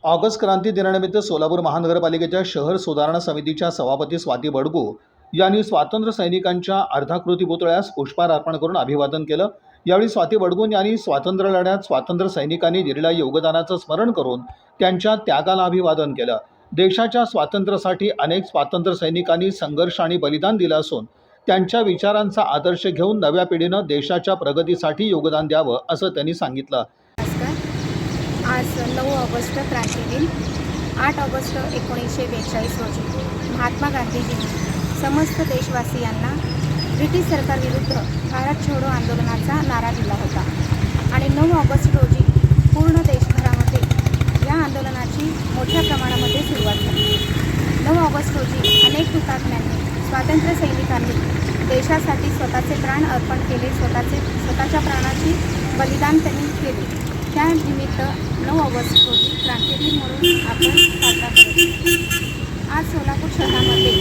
August क्रांती दिनानिमित्त सोलापूर महानगरपालिकेच्या शहर सुधारणा समितीच्या सभापती स्वाती बडगू यांनी स्वातंत्र्य सैनिकांच्या अर्धाकृती पुतळ्यास पुष्पहार अर्पण करून अभिवादन केलं। यावेळी स्वाती बडगू यांनी स्वातंत्र्य लढ्यात स्वातंत्र्य सैनिकांनी दिलेल्या योगदानाचं स्मरण करून त्यांच्या त्यागाला अभिवादन केलं। देशाच्या स्वातंत्र्यासाठी अनेक स्वातंत्र्य सैनिकांनी संघर्ष आणि बलिदान दिलं असून त्यांच्या विचारांचा आदर्श घेऊन नव्या पिढीनं देशाच्या प्रगतीसाठी योगदान द्यावं असं त्यांनी सांगितलं। आज 9 ऑगस्ट क्रांती दिन 8 ऑगस्ट 1942 रोजी महात्मा गांधीजींनी समस्त देशवासियांना ब्रिटिश सरकारविरुद्ध भारत छोडो आंदोलनाचा नारा दिला होता आणि 9 ऑगस्ट रोजी पूर्ण देशभरामध्ये या आंदोलनाची मोठ्या प्रमाणामध्ये सुरुवात झाली। 9 ऑगस्ट रोजी अनेक हुतात्म्यांनी स्वातंत्र्य सैनिकांनी देशासाठी स्वतःचे प्राण अर्पण केले, स्वतःच्या प्राणाची बलिदान त्यांनी केले। त्यानिमित्त 9 ऑगस्ट रोजी क्रांती दिन म्हणून आपण साजरा करतो। आज सोलापूर शहरामध्ये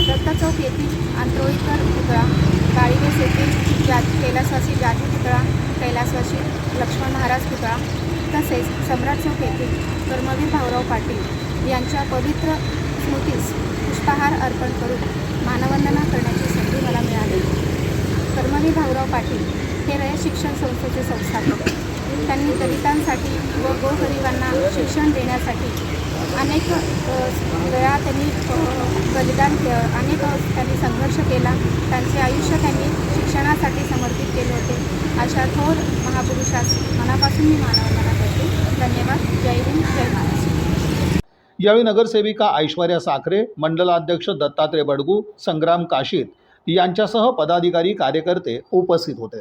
दत्त चौक येथील आंतरोळीकर पुतळा, काळीवेस येथील कैलासवासी जाजी पुतळा, कैलासवासी लक्ष्मण महाराज पुतळा तसेच सम्राट चौक येथील कर्मवीर भाऊराव पाटील यांच्या पवित्र स्मृतीस पुष्पहार अर्पण करून मानवंदना करण्याची संधी मला मिळाली। कर्मवीर भाऊराव पाटील हे रयत शिक्षण संस्थेचे संस्थापक। त्यांनी दलितांसाठी व गोरगरिबांना शिक्षण देण्यासाठी अनेक वेळा त्यांनी बलिदान त्यांनी संघर्ष केला। त्यांचे आयुष्य त्यांनी शिक्षणासाठी समर्पित केले होते। अशा थोर महापुरुषास मनापासून मी मानवंदना करते। धन्यवाद। जय हिंद, जय महाराष्ट्र। यावेळी नगरसेविका ऐश्वर्या साखरे, मंडलाध्यक्ष दत्तात्रय बडगू, संग्राम काशीद यांच्यासह पदाधिकारी कार्यकर्ते उपस्थित होते।